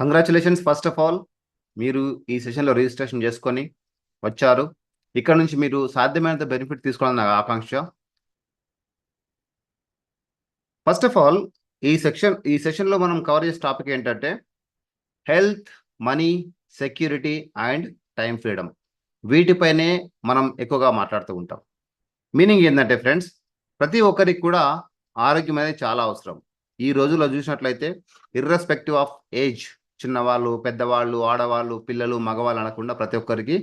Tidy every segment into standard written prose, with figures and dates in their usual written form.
Congratulations first of all. మీరు ఈ సెషన్లో రిజిస్ట్రేషన్ చేసుకొని వచ్చారు. ఇక్కడ నుంచి మీరు సాధ్యమైనంత బెనిఫిట్ తీసుకోవాలని నా ఆకాంక్ష. ఫస్ట్ ఆఫ్ ఆల్ ఈ సెషన్లో మనం కవర్ చేసే టాపిక్ ఏంటంటే health, money, security and time freedom. వీటిపైనే మనం ఎక్కువగా మాట్లాడుతూ ఉంటాం. మీనింగ్ ఏంటంటే ఫ్రెండ్స్, ప్రతి ఒక్కరికి కూడా ఆరోగ్యం అనేది చాలా అవసరం. ఈ రోజుల్లో చూసినట్లయితే ఇర్రెస్పెక్టివ్ ఆఫ్ ఏజ్, చిన్నవాళ్ళు, పెద్దవాళ్ళు, ఆడవాళ్ళు, పిల్లలు, మగవాళ్ళు అనకుండా ప్రతి ఒక్కరికి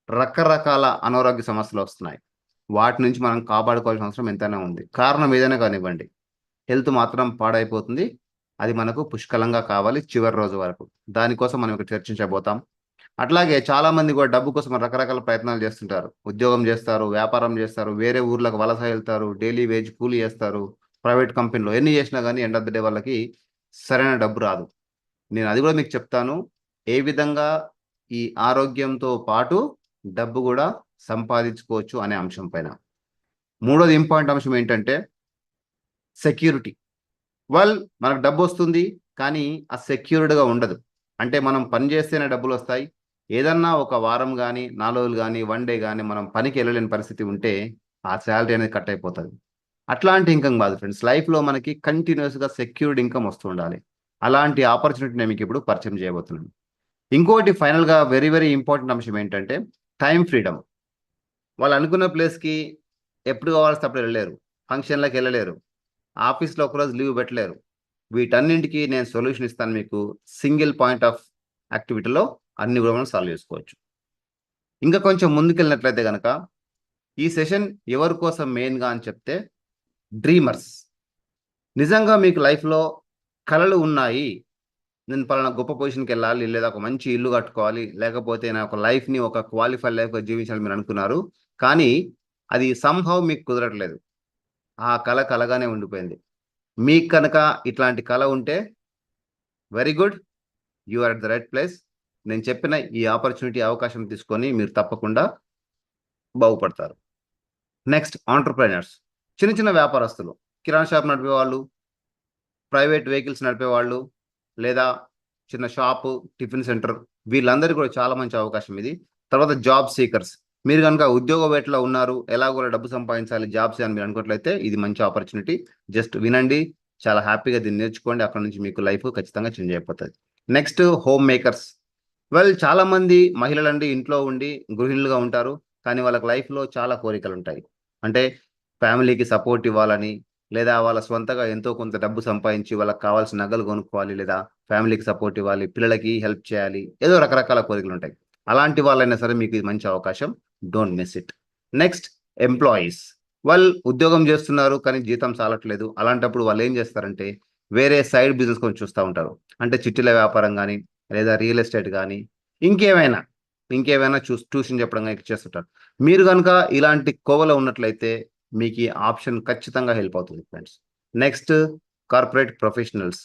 రకరకాల అనారోగ్య సమస్యలు వస్తున్నాయి. వాటి నుంచి మనం కాపాడుకోవాల్సిన అవసరం ఎంతైనా ఉంది. కారణం ఏదైనా కానివ్వండి, హెల్త్ మాత్రం పాడైపోతుంది. అది మనకు పుష్కలంగా కావాలి చివరి రోజు వరకు. దానికోసం మనం ఇక్కడ చర్చించబోతాం. అట్లాగే చాలా మంది కూడా డబ్బు కోసం రకరకాల ప్రయత్నాలు చేస్తుంటారు. ఉద్యోగం చేస్తారు, వ్యాపారం చేస్తారు, వేరే ఊర్లకు వలస వెళ్తారు, డైలీ వేజ్ కూలీ చేస్తారు, ప్రైవేట్ కంపెనీలో ఎన్ని చేసినా కానీ ఎండ్ ఆఫ్ ద డే వాళ్ళకి సరైన డబ్బు రాదు. నేను అది కూడా మీకు చెప్తాను, ఏ విధంగా ఈ ఆరోగ్యంతో పాటు డబ్బు కూడా సంపాదించుకోవచ్చు అనే అంశం పైన. మూడోది ఇంపార్టెంట్ అంశం ఏంటంటే సెక్యూరిటీ. మనకు డబ్బు వస్తుంది, కానీ ఆ సెక్యూర్డ్గా ఉండదు. అంటే మనం పని చేస్తేనే డబ్బులు వస్తాయి. ఏదన్నా ఒక వారం కానీ, 4 రోజులు కానీ, 1 డే కానీ మనం పనికి వెళ్ళలేని పరిస్థితి ఉంటే ఆ శాలరీ అనేది కట్ అయిపోతుంది. అట్లాంటి ఇన్కమ్ కాదు ఫ్రెండ్స్. లైఫ్లో మనకి కంటిన్యూస్గా సెక్యూర్డ్ ఇన్కమ్ వస్తూ ఉండాలి. అలాంటి ఆపర్చునిటీ నేను మీకు ఇప్పుడు పరిచయం చేయబోతున్నాను. ఇంకోటి ఫైనల్గా వెరీ వెరీ ఇంపార్టెంట్ అంశం ఏంటంటే టైం ఫ్రీడమ్. వాళ్ళు అనుకున్న ప్లేస్కి ఎప్పుడు కావాల్సి అప్పుడు వెళ్ళలేరు, ఫంక్షన్లకు వెళ్ళలేరు, ఆఫీస్లో ఒకరోజు లీవ్ పెట్టలేరు. వీటన్నింటికి నేను సొల్యూషన్ ఇస్తాను మీకు. సింగిల్ పాయింట్ ఆఫ్ యాక్టివిటీలో అన్ని కూడా మనం సాల్వ్ చేసుకోవచ్చు. ఇంకా కొంచెం ముందుకెళ్ళినట్లయితే కనుక ఈ సెషన్ ఎవరి కోసం మెయిన్గా అని చెప్తే డ్రీమర్స్. నిజంగా మీకు లైఫ్లో కళలు ఉన్నాయి, నేను పలానా గొప్ప పొజిషన్కి వెళ్ళాలి, లేదా ఒక మంచి ఇల్లు కట్టుకోవాలి, లేకపోతే నా ఒక లైఫ్ని ఒక క్వాలిఫైడ్ లైఫ్గా జీవించాలని మీరు అనుకున్నారు, కానీ అది సంహవ్ మీకు కుదరట్లేదు. ఆ కళ కలగానే ఉండిపోయింది. మీకు కనుక ఇట్లాంటి కళ ఉంటే very good, you are at the right place. నేను చెప్పిన ఈ ఆపర్చునిటీ, అవకాశం తీసుకొని మీరు తప్పకుండా బాగుపడతారు. Next, entrepreneurs. చిన్న చిన్న వ్యాపారస్తులు, కిరాణా షాప్ నడిపేవాళ్ళు, ప్రైవేట్ వెహికల్స్ నడిపేవాళ్ళు, లేదా చిన్న షాపు, టిఫిన్ సెంటర్, వీళ్ళందరికీ కూడా చాలా మంచి అవకాశం ఇది. తర్వాత జాబ్ సీకర్స్. మీరు కనుక ఉద్యోగ వేటలో ఉన్నారు, ఎలాగో డబ్బు సంపాదించాలి, జాబ్స్ అని మీరు అనుకోవట్లయితే ఇది మంచి ఆపర్చునిటీ. జస్ట్ వినండి, చాలా హ్యాపీగా దీన్ని నేర్చుకోండి. అక్కడ నుంచి మీకు లైఫ్ ఖచ్చితంగా చేంజ్ అయిపోతుంది. Next, home makers. చాలా మంది మహిళలండి ఇంట్లో ఉండి గృహిణులుగా ఉంటారు, కానీ వాళ్ళకి లైఫ్లో చాలా కోరికలు ఉంటాయి. అంటే ఫ్యామిలీకి సపోర్ట్ ఇవ్వాలని, లేదా వాళ్ళ స్వంతగా ఎంతో కొంత డబ్బు సంపాదించి వాళ్ళకి కావాల్సిన నగలు కొనుక్కోవాలి, లేదా ఫ్యామిలీకి సపోర్ట్ ఇవ్వాలి, పిల్లలకి హెల్ప్ చేయాలి, ఏదో రకరకాల కోరికలు ఉంటాయి. అలాంటి వాళ్ళైనా సరే మీకు ఇది మంచి అవకాశం, don't miss it. Next, employees. ఉద్యోగం చేస్తున్నారు కానీ జీతం చాలట్లేదు. అలాంటప్పుడు వాళ్ళు ఏం చేస్తారంటే వేరే సైడ్ బిజినెస్ కొంచెం చూస్తూ ఉంటారు. అంటే చిట్టీల వ్యాపారం కానీ, లేదా రియల్ ఎస్టేట్ కానీ, ఇంకేమైనా ట్యూషన్ చెప్పడం కానీ చేస్తుంటారు. మీరు కనుక ఇలాంటి కోవలో ఉన్నట్లయితే మీకు ఈ ఆప్షన్ ఖచ్చితంగా హెల్ప్ అవుతుంది ఫ్రెండ్స్. Next, corporate professionals.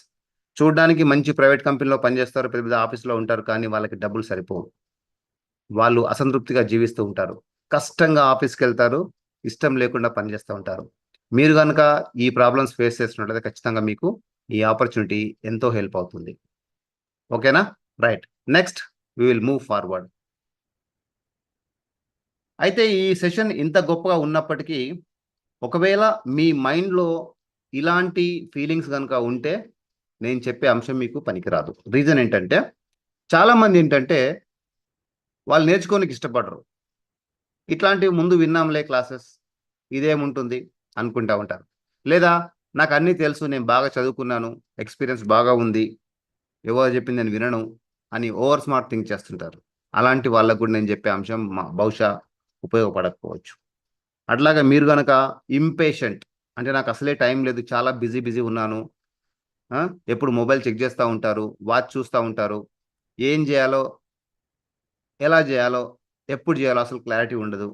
చూడడానికి మంచి ప్రైవేట్ కంపెనీలో పనిచేస్తారు, పెద్ద పెద్ద ఆఫీస్లో ఉంటారు, కానీ వాళ్ళకి డబ్బులు సరిపోవు. వాళ్ళు అసంతృప్తిగా జీవిస్తూ ఉంటారు, కష్టంగా ఆఫీస్కి వెళ్తారు, ఇష్టం లేకుండా పనిచేస్తూ ఉంటారు. మీరు కనుక ఈ ప్రాబ్లమ్స్ ఫేస్ చేస్తున్నట్లయితే ఖచ్చితంగా మీకు ఈ ఆపర్చునిటీ ఎంతో హెల్ప్ అవుతుంది. ఓకేనా? Right. Next, we will move forward. అయితే ఈ సెషన్ ఇంత గొప్పగా ఉన్నప్పటికీ ఒకవేళ మీ మైండ్లో ఇలాంటి ఫీలింగ్స్ కనుక ఉంటే నేను చెప్పే అంశం మీకు పనికిరాదు. రీజన్ ఏంటంటే చాలామంది ఏంటంటే వాళ్ళు నేర్చుకోనికి ఇష్టపడరు. ఇట్లాంటివి ముందు విన్నాంలే క్లాసెస్, ఇదేముంటుంది అనుకుంటా ఉంటారు. లేదా నాకు అన్నీ తెలుసు, నేను బాగా చదువుకున్నాను, ఎక్స్పీరియన్స్ బాగా ఉంది, ఎవరు చెప్పింది నేను వినను అని ఓవర్ స్మార్ట్ థింక్ చేస్తుంటారు. అలాంటి వాళ్ళకు కూడా నేను చెప్పే అంశం బహుశా ఉపయోగపడకపోవచ్చు. అట్లాగా మీరు కనుక ఇంపేషెంట్, అంటే నాకు అసలే టైం లేదు, చాలా బిజీ ఉన్నాను, ఎప్పుడు మొబైల్ చెక్ చేస్తూ ఉంటారు, వాచ్ చూస్తూ ఉంటారు, ఏం చేయాలో, ఎలా చేయాలో, ఎప్పుడు చేయాలో అసలు క్లారిటీ ఉండదు,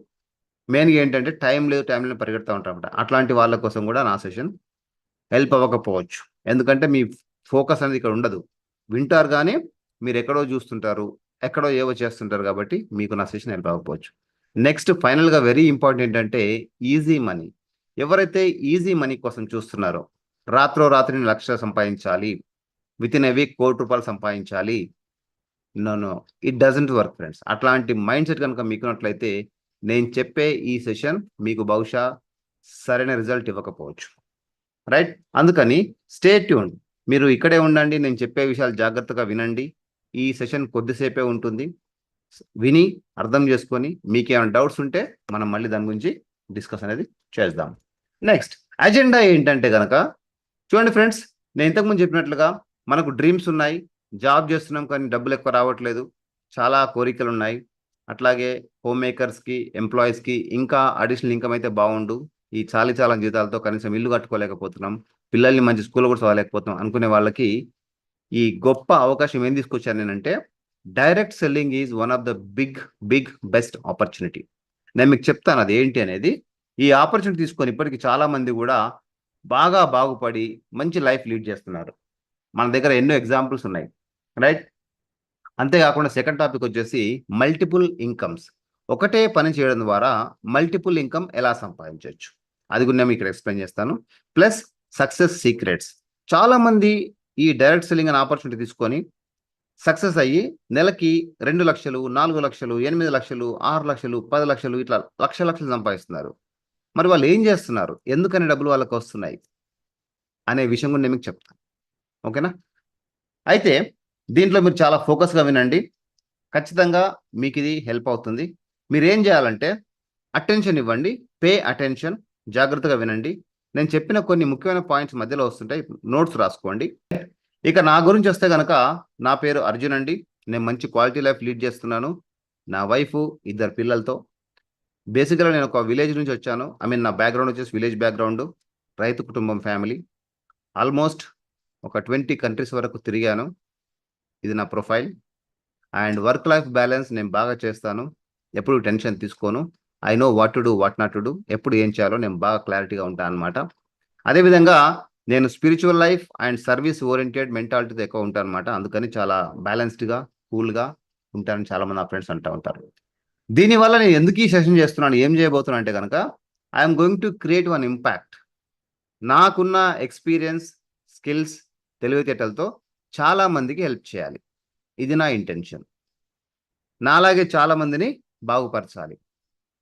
మెయిన్గా ఏంటంటే టైం లేదు పరిగెడుతూ ఉంటారన్నమాట. అట్లాంటి వాళ్ళ కోసం కూడా నా సెషన్ హెల్ప్ అవ్వకపోవచ్చు. ఎందుకంటే మీ ఫోకస్ అనేది ఇక్కడ ఉండదు. వింటారు కానీ మీరు ఎక్కడో చూస్తుంటారు, ఎక్కడో ఏవో చేస్తుంటారు, కాబట్టి మీకు నా సెషన్ హెల్ప్ అవ్వకపోవచ్చు. నెక్స్ట్, ఫైనల్గా వెరీ ఇంపార్టెంట్ ఏంటంటే ఈజీ మనీ. ఎవరైతే ఈజీ మనీ కోసం చూస్తున్నారో, రాత్రి లక్షలు సంపాదించాలి, విత్ ఇన్ ఎ వీక్ ₹1,00,00,000 సంపాదించాలి. No, it doesn't work friends. అట్లాంటి మైండ్ సెట్ కనుక మీకున్నట్లయితే నేను చెప్పే ఈ సెషన్ మీకు బహుశా సరైన రిజల్ట్ ఇవ్వకపోవచ్చు. రైట్? అందుకని స్టే ట్యూన్డ్. మీరు ఇక్కడే ఉండండి. నేను చెప్పే విషయాలు జాగ్రత్తగా వినండి. ఈ సెషన్ కొద్దిసేపే ఉంటుంది. విని అర్థం చేసుకొని మీకేమైనా డౌట్స్ ఉంటే మనం మళ్ళీ దాని గురించి డిస్కస్ అనేది చేద్దాం. నెక్స్ట్ అజెండా ఏంటంటే గనక చూడండి ఫ్రెండ్స్, నేను ఇంతకుముందు చెప్పినట్లుగా మనకు డ్రీమ్స్ ఉన్నాయి. జాబ్ చేస్తున్నాం కానీ డబ్బులు ఎక్కువ రావట్లేదు. చాలా కోరికలు ఉన్నాయి. అట్లాగే హోమ్ మేకర్స్కి, ఎంప్లాయీస్కి ఇంకా అడిషనల్ ఇన్కమ్ అయితే బాగుండు. ఈ చాలా జీతాలతో కనీసం ఇల్లు కట్టుకోలేకపోతున్నాం. పిల్లల్ని మంచి స్కూల్లో కూడా చదవలేకపోతున్నాం అనుకునే వాళ్ళకి ఈ గొప్ప అవకాశం ఏం తీసుకొచ్చాను నేనంటే, direct selling is one of the big best opportunity. నేను మీకు చెప్తాను అది ఏంటి అనేది. ఈ ఆపర్చునిటీ తీసుకొని ఇప్పటికి చాలా మంది కూడా బాగా బాగుపడి మంచి లైఫ్ లీడ్ చేస్తున్నారు. మన దగ్గర ఎన్నో ఎగ్జాంపుల్స్ ఉన్నాయి. రైట్? అంతేకాకుండా సెకండ్ టాపిక్ వచ్చేసి మల్టిపుల్ ఇన్కమ్స్. ఒకటే పని చేయడం ద్వారా మల్టిపుల్ ఇన్కమ్ ఎలా సంపాదించవచ్చు అది కూడా నేను ఇక్కడ ఎక్స్ప్లెయిన్ చేస్తాను. Plus success secrets. చాలా మంది ఈ డైరెక్ట్ సెల్లింగ్ అనే ఆపర్చునిటీ తీసుకొని సక్సెస్ అయ్యి నెలకి 2 లక్షలు, 4 లక్షలు, 8 లక్షలు, 6 లక్షలు, 10 లక్షలు ఇట్లా లక్షలు సంపాదిస్తున్నారు. మరి వాళ్ళు ఏం చేస్తున్నారు, ఎందుకని డబ్బులు వాళ్ళకి వస్తున్నాయి అనే విషయం కూడా నేను మీకు చెప్తాను. ఓకేనా? అయితే దీంట్లో మీరు చాలా ఫోకస్గా వినండి. ఖచ్చితంగా మీకు ఇది హెల్ప్ అవుతుంది. మీరు ఏం చేయాలంటే అటెన్షన్ ఇవ్వండి. Pay attention. జాగ్రత్తగా వినండి. నేను చెప్పిన కొన్ని ముఖ్యమైన పాయింట్స్ మధ్యలో వస్తుంటాయి. నోట్స్ రాసుకోండి. ఇక నా గురించి వస్తే గనక నా పేరు అర్జున్ అండి. నేను మంచి క్వాలిటీ లైఫ్ లీడ్ చేస్తున్నాను. నా వైఫ్, 2 పిల్లలతో. బేసిక్గా నేను ఒక విలేజ్ నుంచి వచ్చాను. నా బ్యాక్గ్రౌండ్ వచ్చేసి విలేజ్ బ్యాక్గ్రౌండ్, రైతు కుటుంబం ఫ్యామిలీ. ఆల్మోస్ట్ ఒక 20 కంట్రీస్ వరకు తిరిగాను. ఇది నా profile. And work life balance నేను బాగా చేస్తాను. ఎప్పుడు టెన్షన్ తీసుకోను. I know what to do, what not to do. ఎప్పుడు ఏం చేయాలో నేను బాగా క్లారిటీగా ఉంటాను అనమాట. అదేవిధంగా నేను spiritual life and service oriented మెంటాలిటీతో ఎక్కువ ఉంటాను అనమాట. అందుకని చాలా బ్యాలెన్స్డ్గా, కూల్గా ఉంటానని చాలామంది నా ఫ్రెండ్స్ అంటూ ఉంటారు. దీనివల్ల నేను ఎందుకు ఈ సెషన్ చేస్తున్నాను, ఏం చేయబోతున్నాను అంటే కనుక I'm going to create one impact. నాకున్న ఎక్స్పీరియన్స్, స్కిల్స్, తెలివితేటలతో చాలా మందికి హెల్ప్ చేయాలి. ఇది నా ఇంటెన్షన్. నాలాగే చాలా మందిని బాగుపరచాలి.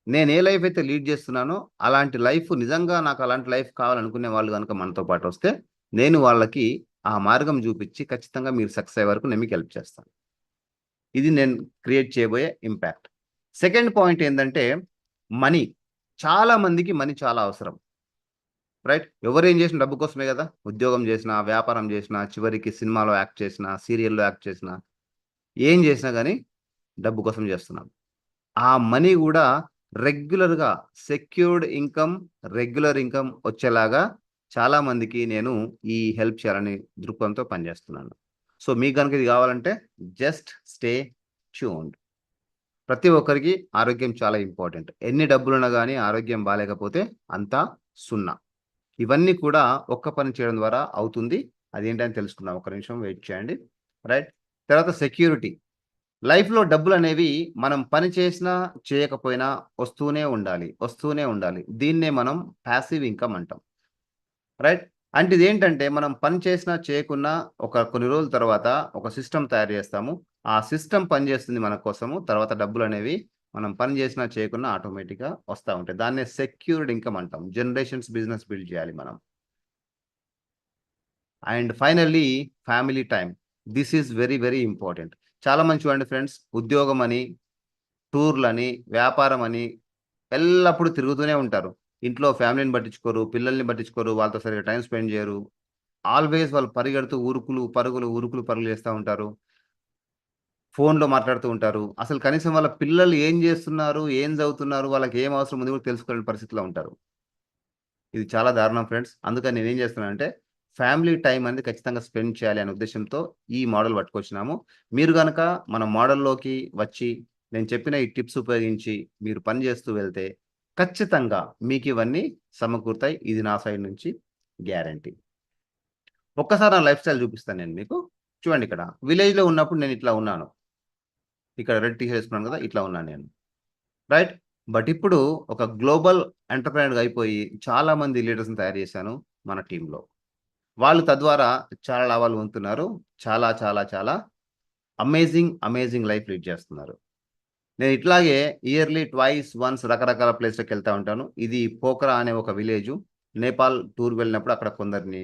నేను ఏ లైఫ్ అయితే లీడ్ చేస్తున్నానో అలాంటి లైఫ్, నిజంగా నాకు అలాంటి లైఫ్ కావాలనుకునే వాళ్ళు కనుక మనతో పాటు వస్తే నేను వాళ్ళకి ఆ మార్గం చూపించి ఖచ్చితంగా మీరు సక్సెస్ అయ్యే వరకు నేను మీకు హెల్ప్ చేస్తాను. ఇది నేను క్రియేట్ చేయబోయే ఇంపాక్ట్. సెకండ్ పాయింట్ ఏంటంటే మనీ. చాలా మందికి మనీ చాలా అవసరం. రైట్? ఎవరేం చేసిన డబ్బు కోసమే కదా. ఉద్యోగం చేసినా, వ్యాపారం చేసినా, చివరికి సినిమాలో యాక్ట్ చేసినా, సీరియల్లో యాక్ట్ చేసినా, ఏం చేసినా కానీ డబ్బు కోసం చేస్తున్నాం. ఆ మనీ కూడా రెగ్యులర్గా సెక్యూర్డ్ ఇన్కమ్, రెగ్యులర్ ఇన్కమ్ వచ్చేలాగా చాలా మందికి నేను ఈ హెల్ప్ చేయాలని దృక్పథంతో పనిచేస్తున్నాను. సో మీకు కనుక ఇది కావాలంటే జస్ట్ స్టే ట్యూన్డ్. ప్రతి ఒక్కరికి ఆరోగ్యం చాలా ఇంపార్టెంట్. ఎన్ని డబ్బులున్నా కానీ ఆరోగ్యం బాగాలేకపోతే అంతా సున్నా. ఇవన్నీ కూడా ఒక్క పని చేయడం ద్వారా అవుతుంది. అదేంటని తెలుసుకుందాం. ఒక నిమిషం వెయిట్ చేయండి. రైట్? తర్వాత సెక్యూరిటీ. లైఫ్లో డబ్బులు అనేవి మనం పని చేసినా చేయకపోయినా వస్తూనే ఉండాలి. దీన్నే మనం ప్యాసివ్ ఇన్కమ్ అంటాం. రైట్? అంటే ఇదేంటంటే మనం పని చేసినా చేయకున్నా కొన్ని రోజుల తర్వాత ఒక సిస్టమ్ తయారు చేస్తాము. ఆ సిస్టమ్ పనిచేస్తుంది మన కోసము. తర్వాత డబ్బులు అనేవి మనం పని చేసినా చేయకున్నా ఆటోమేటిక్గా వస్తూ ఉంటాయి. దాన్నే సెక్యూర్డ్ ఇన్కమ్ అంటాం. జనరేషన్స్ బిజినెస్ బిల్డ్ చేయాలి మనం. And finally family time. This is very important. చాలా మంది చూడండి ఫ్రెండ్స్, ఉద్యోగం అని, టూర్లని, వ్యాపారం అని ఎల్లప్పుడూ తిరుగుతూనే ఉంటారు. ఇంట్లో ఫ్యామిలీని పట్టించుకోరు, పిల్లల్ని పట్టించుకోరు, వాళ్ళతో సరిగ్గా టైం స్పెండ్ చేయరు. ఆల్వేస్ వాళ్ళు పరిగెడుతూ ఉరుకులు పరుగులు చేస్తూ ఉంటారు. ఫోన్లో మాట్లాడుతూ ఉంటారు. అసలు కనీసం వాళ్ళ పిల్లలు ఏం చేస్తున్నారు, ఏం చదువుతున్నారు, వాళ్ళకి ఏం అవసరం ఉంది కూడా తెలుసుకోలేని పరిస్థితిలో ఉంటారు. ఇది చాలా దారుణం ఫ్రెండ్స్. అందుకని నేనేం చేస్తున్నానంటే ఫ్యామిలీ టైం అనేది ఖచ్చితంగా స్పెండ్ చేయాలి అనే ఉద్దేశంతో ఈ మోడల్ పట్టుకొచ్చినాము. మీరు కనుక మన మోడల్లోకి వచ్చి నేను చెప్పిన ఈ టిప్స్ ఉపయోగించి మీరు పని చేస్తూ వెళ్తే ఖచ్చితంగా మీకు ఇవన్నీ సమకూరుతాయి. ఇది నా సైడ్ నుంచి గ్యారంటీ. ఒక్కసారి నా లైఫ్ స్టైల్ చూపిస్తాను నేను మీకు. చూడండి, ఇక్కడ విలేజ్లో ఉన్నప్పుడు నేను ఇట్లా ఉన్నాను. ఇక్కడ రెడ్ టీ వేసుకున్నాను కదా, ఇట్లా ఉన్నాను నేను. రైట్? బట్ ఇప్పుడు ఒక గ్లోబల్ ఎంటర్ప్రైనర్గా అయిపోయి చాలా మంది లీడర్స్ని తయారు చేశాను మన టీంలో. వాళ్ళు తద్వారా చాలా లాభాలు పొందుతున్నారు. చాలా చాలా చాలా అమేజింగ్ లైఫ్ లీడ్ చేస్తున్నారు. నేను ఇట్లాగే ఇయర్లీ ట్వైస్ వన్స్ రకరకాల ప్లేస్‌లకి వెళ్తా ఉంటాను. ఇది పోఖ్రా అనే ఒక విలేజు. నేపాల్ టూర్ వెళ్ళినప్పుడు అక్కడ కొందరిని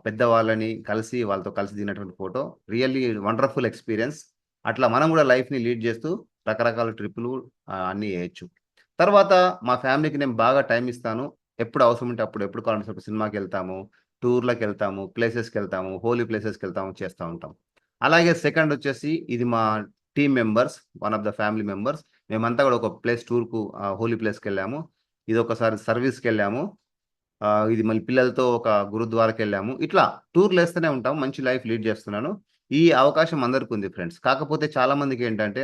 పెద్దవాళ్ళని కలిసి వాళ్ళతో కలిసి దిగినటువంటి ఫోటో. Really wonderful experience. అట్లా మనం కూడా లైఫ్‌ని లీడ్ చేస్తూ రకరకాల ట్రిప్పులు అన్నీ చేయొచ్చు. తర్వాత మా ఫ్యామిలీకి నేను బాగా టైమ్ ఇస్తాను. ఎప్పుడు అవసరం ఉంటే అప్పుడు, ఎప్పుడు కావాలంటే అప్పుడు సినిమాకెళ్తాము, టూర్‌లకెళ్తాము, ప్లేసెస్‌కెళ్తాము, హోలీ ప్లేసెస్‌కెళ్తాము, చేస్తా ఉంటాం. అలాగే సెకండ్ వచ్చేసి ఇది మా team members, one of the family members. మేమంతా కూడా ఒక ప్లేస్ టూర్‌కు హోలీ ప్లేస్‌కెళ్ళాము. ఇదొకసారి సర్వీస్‌కెళ్ళాము. ఇది మళ్ళీ పిల్లలతో ఒక గురుద్వారాకెళ్ళాము. ఇట్లా టూర్‌లేస్తూనే ఉంటాం. మంచి లైఫ్ లీడ్ చేస్తున్నాను. ఈ అవకాశం అందరికుంది ఫ్రెండ్స్. కాకపోతే చాలా మందికేంటంటే,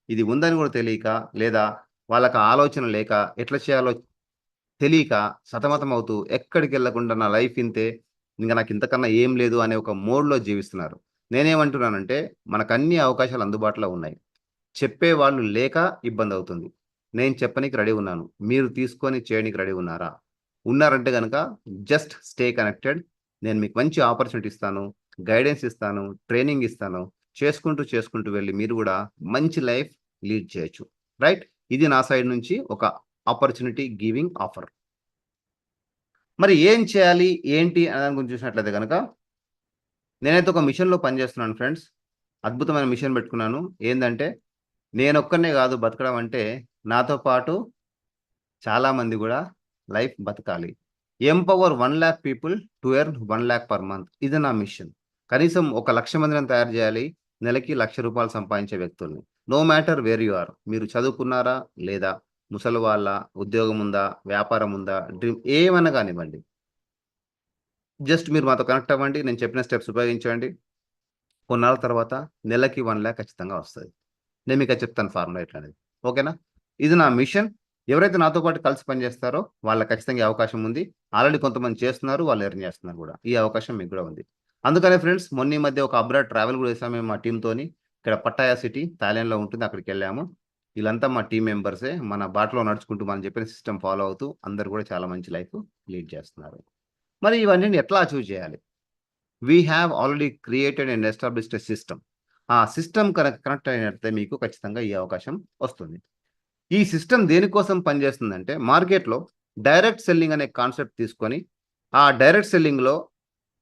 ఇది ఉందని కూడా తెలియక, లేదా వాళ్ళకి ఆలోచన లేక, ఎట్లా చేయాలో తెలియక సతమతమవుతూ ఎక్కడికెళ్ళకుండా నా లైఫ్ ఇంతే, ఇంక నాకు ఇంతకన్నా ఏం లేదు అనే ఒక మోడ్‌లో జీవిస్తున్నారు. నేనేమంటున్నానంటే, మనకన్ని అవకాశాలు అందుబాటులో ఉన్నాయి. చెప్పేవాళ్ళు లేక ఇబ్బందవుతుంది. నేను చెప్పనీకి రెడీ ఉన్నాను. మీరు తీసుకొని చేయనీకి రెడీ ఉన్నారా? ఉన్నారంటే గనక జస్ట్ స్టే కనెక్టెడ్. నేను మీకు మంచి ఆపర్చునిటీ ఇస్తాను. గైడెన్స్ ఇస్తాను. ట్రైనింగ్ ఇస్తాను. చేసుకుంటూ వెళ్లి మీరు గూడా మంచి లైఫ్ లీడ్ చేయొచ్చు. రైట్? ఇది నా సైడ్ నుంచి ఒక ఆపర్చునిటీ గివింగ్ ఆఫర్. మరి ఏం చేయాలి? ఏంటి? అనే దాని గురించి చూసినట్లయితే గనక, నేనైతే ఒక మిషన్‌లో పనిచేస్తున్నాను ఫ్రెండ్స్. అద్భుతమైన మిషన్ పెట్టుకున్నాను. ఏందంటే, నేనొక్కడినే గాదు బతకడం అంటే, నాతో పాటు చాలామంది గూడా లైఫ్ బతకాలి. Empower 1,00,000 people to earn 1,00,000 per month. ఇది నా మిషన్. కనీసం ఒక 1,00,000 మందిని తయారు జేయాలి. నెలకి రూ. 1,00,000 సంపాదించే వ్యక్తుల్ని. No matter where you are. మీరు చదువుకున్నారా? లేదా? ముసలివాళ్ళా? ఉద్యోగముందా? వ్యాపారముందా? డ్రీమ్ ఏమన్నా గానివ్వండి. జస్ట్ మీరు మాతో కనెక్ట్ అవ్వండి. నేను చెప్పిన స్టెప్స్ ఉపయోగించండి. కొన్నాళ్ళ తర్వాత నెలకి 1,00,000 ఖచ్చితంగా వస్తది. నేను మీకది చెప్తాను ఫార్ములా ఎట్లనేది. ఓకేనా? ఇది నా మిషన్. ఎవరైతే నాతో పాటు కలిసి పనిచేస్తారో వాళ్ళకి ఖచ్చితంగా ఈ అవకాశం ఉంది. ఆల్రెడీ కొంతమంది చేస్తున్నారు. వాళ్ళు ఎర్న్ చేస్తున్నారు గూడా. ఈ అవకాశం మీకు గూడా ఉంది. అందుకనే ఫ్రెండ్స్ మొన్న ఈ మధ్య ఒక అబ్రాడ్ ట్రావెల్ గూడా చేసాం మేము మా టీమ్‌తోని. ఇక్కడ పట్టాయ సిటీ థాయిలాండ్‌లో ఉంటుంది. అక్కడికెళ్ళాము. వీళ్ళంతా మా టీమ్ మెంబర్సే. మన బాటలో నడుచుకుంటూ మనం చెప్పిన సిస్టమ్ ఫాలో అవుతూ అందరూ గూడా చాలా మంచి లైఫ్ లీడ్ చేస్తున్నారు. మరి ఇవన్నీని ఎట్లా అచీవ్ చేయాలి? We have already created and established a system. ఆ సిస్టమ్ కనెక్ట్ అయినట్లయితే మీకు ఖచ్చితంగా ఈ అవకాశం వస్తుంది. ఈ సిస్టమ్ దేనికోసం పనిచేస్తుందంటే మార్కెట్‌లో డైరెక్ట్ సెల్లింగ్ అనే కాన్సెప్ట్ తీసుకొని, ఆ డైరెక్ట్ సెల్లింగ్‌లో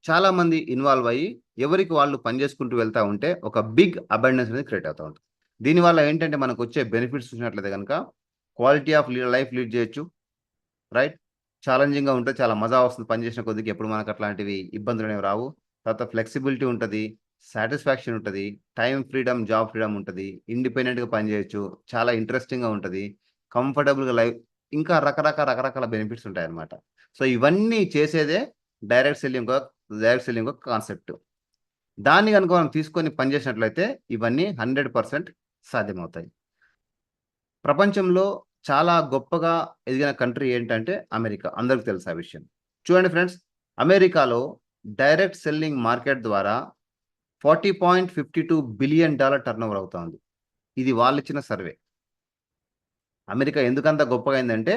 చాలామంది ఇన్వాల్వ్ అయ్యి, ఎవరికి వాళ్ళు పని చేసుకుంటూ వెళ్తా ఉంటే, ఒక బిగ్ అబండెన్స్ అనేది క్రియేట్ అవుతా ఉంటది. దీనివల్ల ఏంటంటే మనకొచ్చే బెనిఫిట్స్ చూసినట్లయితే గనక, క్వాలిటీ ఆఫ్ లైఫ్ లీడ్ చేయొచ్చు. రైట్? ఛాలెంజింగ్‌గా ఉంటది. చాలా మజా వస్తుంది పని చేసిన కొద్దికి. ఎప్పుడు మనకు అట్లాంటివి ఇబ్బందులనేవి రావు. తర్వాత ఫ్లెక్సిబిలిటీ ఉంటది. సాటిస్ఫాక్షన్ ఉంటది. టైమ్ ఫ్రీడమ్, జాబ్ ఫ్రీడమ్ ఉంటది. ఇండిపెండెంట్‌గా పని చేయొచ్చు. చాలా ఇంట్రెస్టింగ్‌గా ఉంటది. కంఫర్టబుల్‌గా ఇంకా రకరకాల బెనిఫిట్స్ ఉంటాయన్నమాట. సో, ఇవన్నీ చేసేదే డైరెక్ట్ సెల్లింగ్ డైరెక్ట్ సెల్లింగ్ ఒక కాన్సెప్ట్. దాన్ని గనుక మనం తీసుకొని పని చేసినట్లయితే ఇవన్నీ 100% సాధ్యమవుతాయి. ప్రపంచంలో చాలా గొప్పగా ఎదిగిన కంట్రీ ఏంటంటే అమెరికా. అందరికి తెలుసు ఆ విషయం. చూడండి ఫ్రెండ్స్, అమెరికాలో డైరెక్ట్ సెల్లింగ్ మార్కెట్ ద్వారా $40.52 బిలియన్ టర్నోవర్ అవుతోంది. ఇది వాళ్ళిచ్చిన సర్వే. అమెరికా ఎందుకంత గొప్పగా అయిందంటే,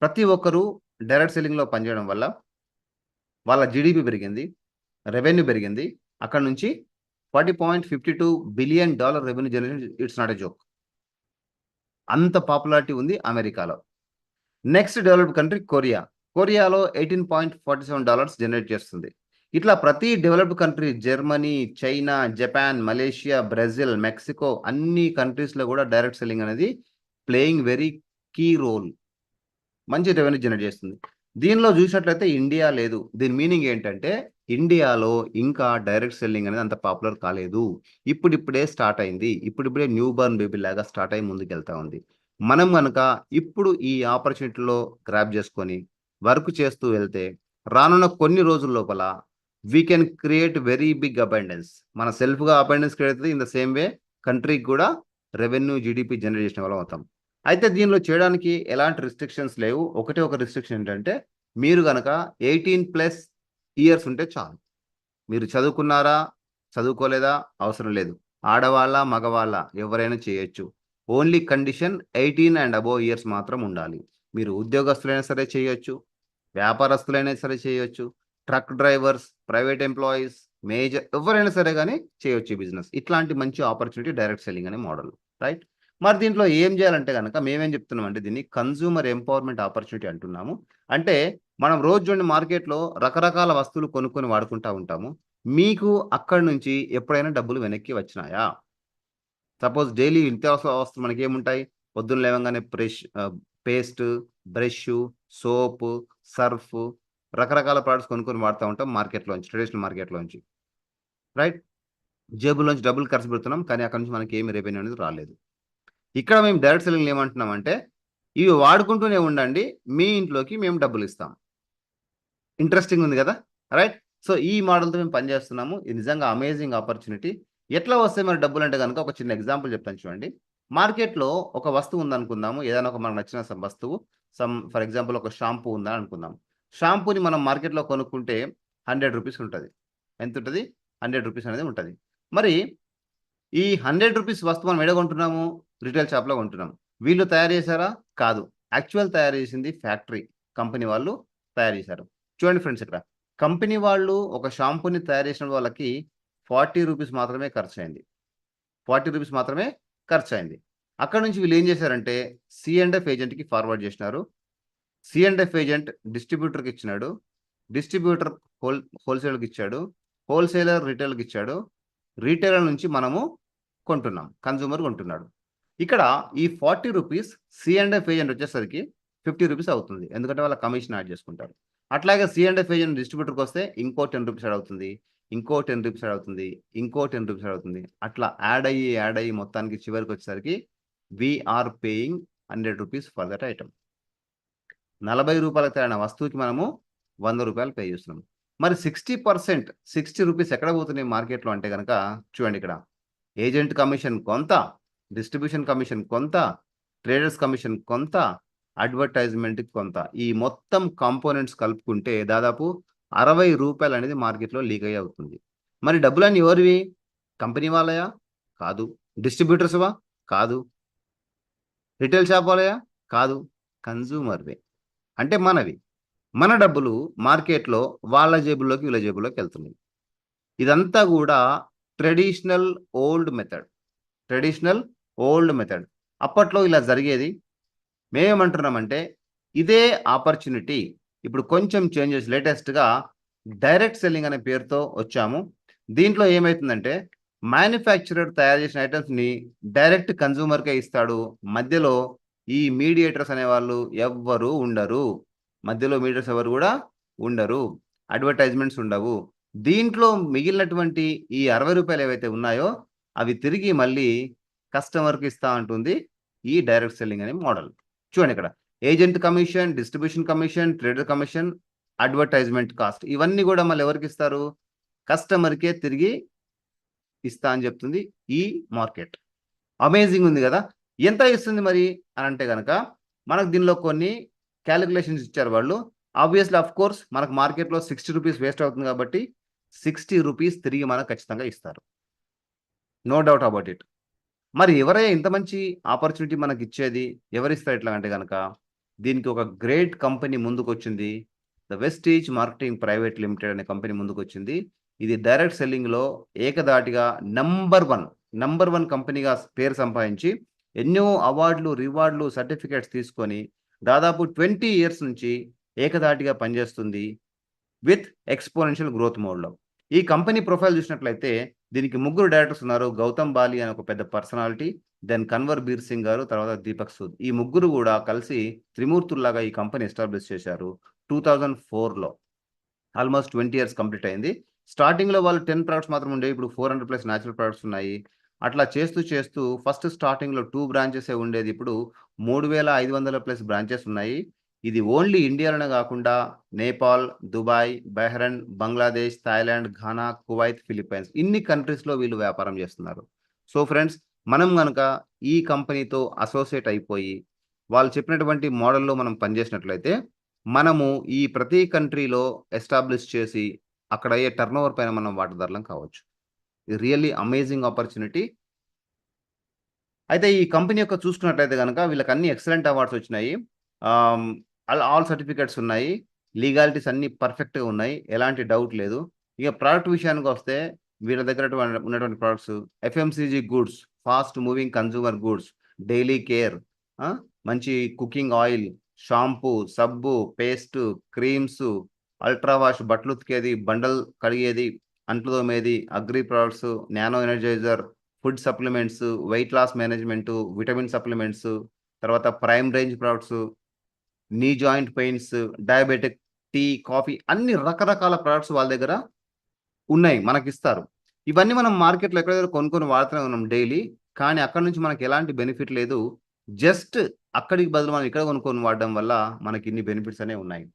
ప్రతి ఒక్కరు డైరెక్ట్ సెల్లింగ్‌లో పనిచేయడం వల్ల వాళ్ళ జీడీపీ పెరిగింది. రెవెన్యూ పెరిగింది. అక్కడి నుంచి $40.52 billion revenue generation it's not a joke. అంత పాపులారిటీ ఉంది అమెరికాలో. Next developed country Korea. కొరియాలో $18.47 జనరేట్ చేస్తుంది. ఇట్లా ప్రతి developed country Germany, China, Japan, Malaysia, Brazil, Mexico అన్ని కంట్రీస్‌లో గూడా డైరెక్ట్ సెల్లింగ్ అనేది ప్లేయింగ్ వెరీ కీ రోల్. మంచి రెవెన్యూ జనరేట్ చేస్తుంది. దీనిలో చూసినట్లయితే ఇండియా లేదు. దీని మీనింగ్ ఏంటంటే ఇండియాలో ఇంకా డైరెక్ట్ సెల్లింగ్ అనేది అంత పాపులర్ కాలేదు. ఇప్పుడిప్పుడే స్టార్ట్ అయింది. ఇప్పుడిప్పుడే న్యూ బోర్న్ బేబీ లాగా స్టార్ట్ అయ్యి ముందుకెళ్తా ఉంది. మనం గనక ఇప్పుడు ఈ ఆపర్చునిటీలో గ్రాబ్ చేసుకొని వర్క్ చేస్తూ వెళ్తే రానున్న కొన్ని రోజుల లోపల we can create very big abundance. మన సెల్ఫ్‌గా అబండెన్స్ క్రియేట్ అయితది. ఇన్ ద సేమ్ వే కంట్రీకి కూడా రెవెన్యూ, జీడీపీ జనరేట్ చేసిన వాళ్ళం అవుతాం. అయితే దీనిలో చేయడానికి ఎలాంటి రిస్ట్రిక్షన్స్ లేవు. ఒకటే ఒక రిస్ట్రిక్షన్ ఏంటంటే, మీరు గనక 18+ ఇయర్స్ ఉంటే చాలు. మీరు చదువుకున్నారా? చదువుకోలేదా? అవసరం లేదు. ఆడవాళ్ళా? మగవాళ్ళా? ఎవరైనా చేయొచ్చు. Only condition 18 and above years మాత్రం ఉండాలి. మీరు ఉద్యోగస్తులైనా సరే చేయొచ్చు. వ్యాపారస్తులైనా సరే చేయొచ్చు. Truck drivers, private employees, major ఎవరైనా సరే కానీ చేయొచ్చు ఈ బిజినెస్. ఇట్లాంటి మంచి ఆపర్చునిటీ డైరెక్ట్ సెల్లింగ్ అనే మోడల్, రైట్? మరి దీంట్లో ఏం చేయాలంటే కనుక మేమేం చెప్తున్నాం అంటే దీన్ని కన్జ్యూమర్ ఎంపవర్మెంట్ ఆపర్చునిటీ అంటున్నాము. అంటే మనం రోజు చూడండి మార్కెట్లో రకరకాల వస్తువులు కొనుక్కొని వాడుకుంటా ఉంటాము. మీకు అక్కడి నుంచి ఎప్పుడైనా డబ్బులు వెనక్కి వచ్చినాయా? సపోజ్ డైలీ నిత్యావసర వస్తువులు మనకేముంటాయి? పొద్దున్న లేవంగానే పేస్ట్, బ్రష్, సోపు, సర్ఫ్, రకరకాల ప్రొడక్ట్స్ కొనుక్కొని వాడుతూ ఉంటాం మార్కెట్లోంచి, ట్రెడిషనల్ మార్కెట్లోంచి, రైట్? జేబులోంచి డబ్బులు ఖర్చు పెడుతున్నాం, కానీ అక్కడి నుంచి మనకి ఏమి రెవెన్యూ అనేది రాలేదు. ఇక్కడ మేము డైరెక్ట్ సెల్లింగ్ ఏమంటున్నామంటే ఇవి వాడుకుంటూనే ఉండండి, మీ ఇంట్లోకి మేము డబ్బులు ఇస్తాం. ఇంట్రెస్టింగ్ ఉంది కదా, రైట్? సో ఈ మోడల్తో మేము పనిచేస్తున్నాము. ఇది నిజంగా అమేజింగ్ ఆపర్చునిటీ. ఎట్లా వస్తాయి మరి డబ్బులు అంటే కనుక ఒక చిన్న ఎగ్జాంపుల్ చెప్తాను చూడండి. మార్కెట్లో ఒక వస్తువు ఉందనుకుందాము, ఏదైనా ఒక మనకు నచ్చిన వస్తువు, ఫర్ ఎగ్జాంపుల్ ఒక షాంపూ ఉందని అనుకుందాం. షాంపూని మనం మార్కెట్లో కొనుక్కుంటే 100 రూపీస్ ఉంటుంది. ఎంత ఉంటుంది? 100 రూపీస్ అనేది ఉంటుంది. మరి ఈ 100 రూపీస్ వస్తువు మనం ఎక్కడ కొంటున్నాము? రిటైల్ షాప్లో కొంటున్నాం. వీళ్ళు తయారు చేశారా? కాదు. యాక్చువల్ తయారు చేసింది ఫ్యాక్టరీ, కంపెనీ వాళ్ళు తయారు చేశారు. చూడండి ఫ్రెండ్స్, ఇక్కడ కంపెనీ వాళ్ళు ఒక షాంపూని తయారు చేసిన వాళ్ళకి 40 రూపీస్ మాత్రమే ఖర్చు అయింది. 40 రూపీస్ మాత్రమే ఖర్చు అయింది. అక్కడ నుంచి వీళ్ళు ఏం చేశారంటే C&F ఏజెంట్కి ఫార్వర్డ్ చేసినారు. C&F ఏజెంట్ డిస్ట్రిబ్యూటర్కి ఇచ్చినాడు. డిస్ట్రిబ్యూటర్ హోల్సేలర్కి ఇచ్చాడు. హోల్సేలర్ రిటైల్కి ఇచ్చాడు. రీటైలర్ నుంచి మనము కొంటున్నాం, కన్జ్యూమర్ కొంటున్నాడు. ఇక్కడ ఈ 40 రూపీస్ C&F ఏజెంట్ వచ్చేసరికి 50 రూపీస్ అవుతుంది, ఎందుకంటే వాళ్ళ కమిషన్ యాడ్ చేసుకుంటారు. అట్లాగే C&F ఏజెంట్ డిస్ట్రిబ్యూటర్కి వస్తే ఇంకో 10 రూపీస్ యాడ్ అవుతుంది, ఇంకో 10 రూపీస్ యాడ్ అవుతుంది, ఇంకో 10 రూపీస్ యాడ్ అవుతుంది. అట్లా యాడ్ అయ్యి మొత్తానికి చివరికి వచ్చేసరికి we are paying 100 rupees for that item. 40 రూపాయలకు తయారైన వస్తువుకి మనము 100 రూపాయలు పే చేస్తున్నాం. మరి 60%, 60 రూపీస్ ఎక్కడ పోతున్నాయి మార్కెట్లో అంటే కనుక చూడండి, ఇక్కడ ఏజెంట్ కమిషన్ కొంత, డిస్ట్రిబ్యూషన్ కమిషన్ కొంత, ట్రేడర్స్ కమిషన్ కొంత, అడ్వర్టైజ్మెంట్ కొంత, ఈ మొత్తం కాంపోనెంట్స్ కలుపుకుంటే దాదాపు 60 రూపాయలు అనేది మార్కెట్లో లీక్ అయ్యి అవుతుంది. మరి డబ్బులన్నీ ఎవరివి? కంపెనీ వాళ్ళయా? కాదు. డిస్ట్రిబ్యూటర్స్వా? కాదు. రిటైల్ షాప్ వాళ్ళయా? కాదు. కన్జ్యూమర్వే, అంటే మనవి. మన డబ్బులు మార్కెట్లో వాళ్ళ జేబుల్లోకి వీళ్ళ జేబుల్లోకి వెళ్తున్నాయి. ఇదంతా కూడా ట్రెడిషనల్ ఓల్డ్ మెథడ్. అప్పట్లో ఇలా జరిగేది. మేమేమంటున్నామంటే ఇదే ఆపర్చునిటీ ఇప్పుడు కొంచెం చేంజెస్, లేటెస్ట్గా డైరెక్ట్ సెల్లింగ్ అనే పేరుతో వచ్చాము. దీంట్లో ఏమవుతుందంటే మ్యానుఫ్యాక్చరర్ తయారు చేసిన ఐటమ్స్ని డైరెక్ట్ కన్జ్యూమర్కే ఇస్తాడు. మధ్యలో ఈ మీడియేటర్స్ అనేవాళ్ళు ఎవ్వరూ ఉండరు. ఎవరు కూడా ఉండరు. అడ్వర్టైజ్మెంట్స్ ఉండవు. దీంట్లో మిగిలినటువంటి ఈ 60 రూపాయలు ఏవైతే ఉన్నాయో అవి తిరిగి మళ్ళీ కస్టమర్కి ఇస్తా ఉంటుంది ఈ డైరెక్ట్ సెల్లింగ్ అనే మోడల్. చూడండి, ఇక్కడ agent commission, distribution commission, trader commission, advertisement cost, ఇవన్నీ కూడా మళ్ళీ ఎవరికి ఇస్తారు? కస్టమర్కే తిరిగి ఇస్తా అని చెప్తుంది ఈ మార్కెట్. అమేజింగ్ ఉంది కదా. ఎంత ఇస్తుంది మరి అని అంటే కనుక మనకు దీనిలో కొన్ని క్యాలిక్యులేషన్స్ ఇచ్చారు వాళ్ళు. ఆబ్వియస్లీ ఆఫ్ కోర్స్ మనకు మార్కెట్లో 60 రూపీస్ వేస్ట్ అవుతుంది కాబట్టి 60 రూపీస్ తిరిగి మనకు ఖచ్చితంగా ఇస్తారు, నో డౌట్ అబౌట్ ఇట్. మరి ఎవరైనా ఇంత మంచి ఆపర్చునిటీ మనకి ఇచ్చేది ఎవరిస్తారు ఇట్లా అంటే కనుక దీనికి ఒక గ్రేట్ కంపెనీ ముందుకు వచ్చింది. The Vestige marketing private limited అనే కంపెనీ ముందుకు వచ్చింది. ఇది డైరెక్ట్ సెల్లింగ్లో ఏకదాటిగా నంబర్ వన్ కంపెనీగా పేరు సంపాదించి ఎన్నో అవార్డులు, రివార్డులు, సర్టిఫికేట్స్ తీసుకొని దాదాపు 20 ఇయర్స్ నుంచి ఏకదాటిగా పనిచేస్తుంది విత్ ఎక్స్పోనెన్షియల్ గ్రోత్ మోడ్లో. ఈ కంపెనీ ప్రొఫైల్ చూసినట్లయితే దీనికి 3 డైరెక్టర్స్ ఉన్నారు. గౌతమ్ బాలి అనే ఒక పెద్ద పర్సనాలిటీ, దెన్ కన్వర్ బీర్ సింగ్ గారు, తర్వాత దీపక్ సూద్. ఈ ముగ్గురు కూడా కలిసి త్రిమూర్తుల్లాగా ఈ కంపెనీ ఎస్టాబ్లిష్ చేశారు 2004లో. ఆల్మోస్ట్ 20 ఇయర్స్ కంప్లీట్ అయింది. స్టార్టింగ్లో వాళ్ళు 10 ప్రొడక్ట్స్ మాత్రం ఉండేవి, ఇప్పుడు 400+ న్యాచురల్ ప్రొడక్ట్స్ ఉన్నాయి. అట్లా చేస్తూ ఫస్ట్ స్టార్టింగ్లో 2 బ్రాంచెసే ఉండేది, ఇప్పుడు 3500+ బ్రాంచెస్ ఉన్నాయి. ఇది ఓన్లీ ఇండియాలోనే కాకుండా Nepal, Dubai, Bahrain, Bangladesh, Thailand, Ghana, Kuwait, Philippines, ఇన్ని కంట్రీస్లో వీళ్ళు వ్యాపారం చేస్తున్నారు. సో ఫ్రెండ్స్, మనం కనుక ఈ కంపెనీతో అసోసియేట్ అయిపోయి వాళ్ళు చెప్పినటువంటి మోడల్లో మనం పనిచేసినట్లయితే మనము ఈ ప్రతి కంట్రీలో ఎస్టాబ్లిష్ చేసి అక్కడ అయ్యే టర్నోవర్ పైన మనం వాటాదారులం కావచ్చు. ఇది రియల్లీ అమేజింగ్ ఆపర్చునిటీ. అయితే ఈ కంపెనీ యొక్క చూసుకున్నట్లయితే కనుక వీళ్ళకి అన్ని ఎక్సలెంట్ అవార్డ్స్ వచ్చినాయి. ఆల్ సర్టిఫికేట్స్ ఉన్నాయి. లీగాలిటీస్ అన్ని పర్ఫెక్ట్గా ఉన్నాయి, ఎలాంటి డౌట్ లేదు. ఇక ప్రోడక్ట్ విషయానికి వస్తే వీళ్ళ దగ్గర ఉన్నటువంటి products FMCG goods, fast moving consumer goods, daily care, మంచి కుకింగ్ ఆయిల్, షాంపూ, సబ్బు, పేస్ట్, క్రీమ్స్, అల్ట్రా వాష్, బట్టలు ఉతికేది, బండల్ కడిగేది, అంట్లు తోమేది, agri products, nano energizer, food supplements, weight loss management, vitamin supplements, తర్వాత prime range products, knee joint pains, diabetic, tea, coffee, అన్ని రకరకాల ప్రోడక్ట్స్ వాళ్ళ దగ్గర ఉన్నాయి, మనకి ఇస్తారు. ఇవన్నీ మనం మార్కెట్లో ఎక్కడైనా కొనుక్కొని వాడుతూనే ఉన్నాం డైలీ. కానీ అక్కడ నుంచి మనకి ఎలాంటి బెనిఫిట్ లేదు. జస్ట్ అక్కడికి బదులు మనం ఇక్కడ కొనుక్కొని వాడడం వల్ల మనకి ఇన్ని బెనిఫిట్స్ అనేవి ఉన్నాయి.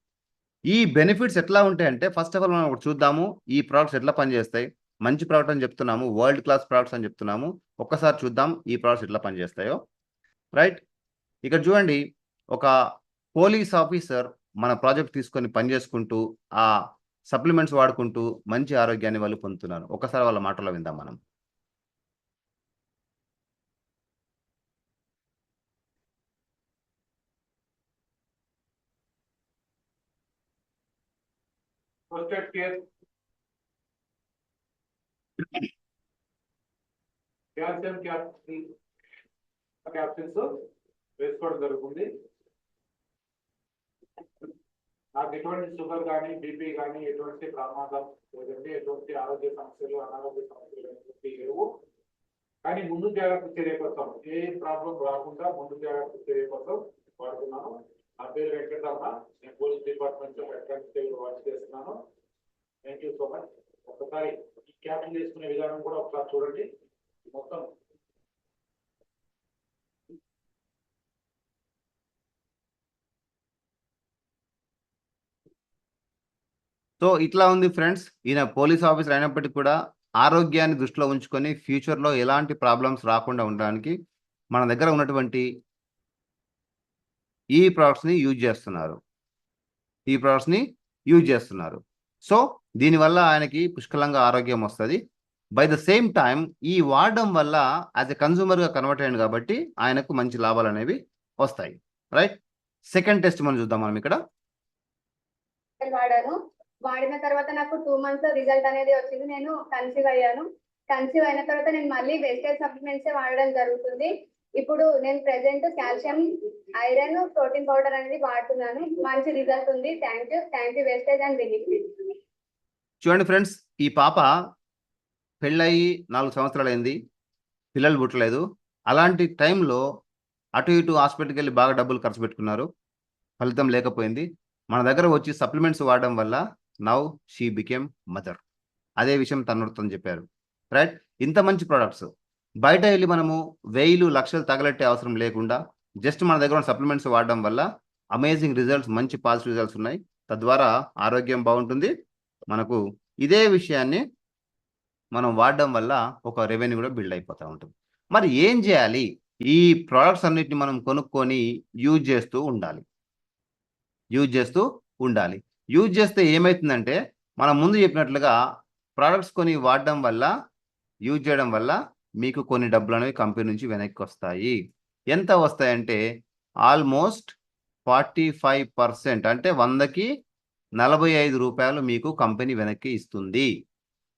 ఈ బెనిఫిట్స్ ఎట్లా ఉంటాయంటే ఫస్ట్ ఆఫ్ ఆల్ మనం ఒకటి చూద్దాము. ఈ ప్రోడక్ట్స్ ఎట్లా పనిచేస్తాయి. మంచి ప్రోడక్ట్ అని చెప్తున్నాము, వరల్డ్ క్లాస్ ప్రోడక్ట్స్ అని చెప్తున్నాము. ఒక్కసారి చూద్దాం ఈ ప్రోడక్ట్స్ ఎట్లా పనిచేస్తాయో. రైట్, ఇక్కడ చూడండి, ఒక పోలీస్ ఆఫీసర్ మన ప్రాజెక్ట్ తీసుకొని పనిచేసుకుంటూ ఆ సప్లిమెంట్స్ వాడుకుంటూ మంచి ఆరోగ్యాన్ని వాళ్ళు పొందుతున్నారు. ఒకసారి వాళ్ళ మాటలో విందాం మనం. First aid care, calcium capsules వేసుకోవడం జరుగుతుంది. నాకు ఎటువంటి షుగర్ కానీ బీపీ కానీ ఎటువంటి ప్రమాదం లేదంటే ఎటువంటి ఆరోగ్య సమస్యలు అనారోగ్య సమస్యలు లేవు. కానీ ముందు జాగ్రత్త చర్య కోసం ఏ ప్రాబ్లం రాకుండా ముందు జాగ్రత్త చర్య కోసం వాడుతున్నాను. నా పేరు వెంకటరమణ, నేను పోలీస్ డిపార్ట్మెంట్ లో హెడ్ కానిస్టేబుల్ వర్క్ చేస్తున్నాను. Thank you so much. ఒకసారి ఈ క్యాప్సిల్ తీసుకునే విధానం కూడా ఒకసారి చూడండి. మొత్తం సో ఇట్లా ఉంది ఫ్రెండ్స్. ఈయన పోలీస్ ఆఫీసర్ అయినప్పటికీ కూడా ఆరోగ్యాన్ని దృష్టిలో ఉంచుకొని ఫ్యూచర్లో ఎలాంటి ప్రాబ్లమ్స్ రాకుండా ఉండడానికి మన దగ్గర ఉన్నటువంటి ఈ ప్రోడక్ట్స్ని యూజ్ చేస్తున్నారు. సో దీనివల్ల ఆయనకి పుష్కలంగా ఆరోగ్యం వస్తుంది. బై ద సేమ్ టైం ఈ వాడడం వల్ల యాజ్ ఎ కన్జ్యూమర్గా కన్వర్ట్ అయ్యాడు కాబట్టి ఆయనకు మంచి లాభాలు అనేవి వస్తాయి. రైట్, సెకండ్ టెస్ట్ మనం చూద్దాం. మనం ఇక్కడ వాడిన తర్వాత నాకు 2 months రిజల్ట్ అనేది వచ్చింది. నేను కన్సీవ్ అయ్యాను. కన్సీవ్ అయిన తర్వాత నేను మళ్ళీ వెజిటేబుల్ సప్లిమెంట్స్ వాడడం జరుగుతుంది. ఇప్పుడు నేను present calcium, iron, protein powder అనేది వాడుతున్నాను. మంచి రిజల్ట్ ఉంది. Thank you wastage and relief. చూడండి ఫ్రెండ్స్, ఈ పాప పెళ్ళయి 4 సంవత్సరాలు అయింది, పిల్లలు పుట్టలేదు. అలాంటి టైంలో అటు ఇటు హాస్పిటల్కి వెళ్ళి బాగా డబ్బులు ఖర్చు పెట్టుకున్నారు, ఫలితం లేకపోయింది. మన దగ్గర వచ్చి సప్లిమెంట్స్ వాడడం వల్ల నౌ షీ బికేమ్ మదర్. అదే విషయం తనతో చెప్పారు. రైట్, ఇంత మంచి ప్రోడక్ట్స్ బయట వెళ్ళి మనము 1000 లక్షలు తగలెట్టే అవసరం లేకుండా జస్ట్ మన దగ్గర ఉన్న సప్లిమెంట్స్ వాడడం వల్ల అమేజింగ్ రిజల్ట్స్, మంచి పాజిటివ్ రిజల్ట్స్ ఉన్నాయి. తద్వారా ఆరోగ్యం బాగుంటుంది. మనకు ఇదే విషయాన్ని మనం వాడడం వల్ల ఒక రెవెన్యూ కూడా బిల్డ్ అయిపోతూ ఉంటుంది. మరి ఏం చేయాలి? ఈ ప్రోడక్ట్స్ అన్నిటిని మనం కొనుక్కొని యూజ్ చేస్తూ ఉండాలి. యూజ్ చేస్తే ఏమవుతుందంటే మనం ముందు చెప్పినట్లుగా ప్రోడక్ట్స్ కొని వాడడం వల్ల, యూజ్ చేయడం వల్ల మీకు కొన్ని డబ్బులు అనేవి కంపెనీ నుంచి వెనక్కి వస్తాయి. ఎంత వస్తాయంటే ఆల్మోస్ట్ 45%, అంటే 100కి 45 రూపాయలు మీకు కంపెనీ వెనక్కి ఇస్తుంది,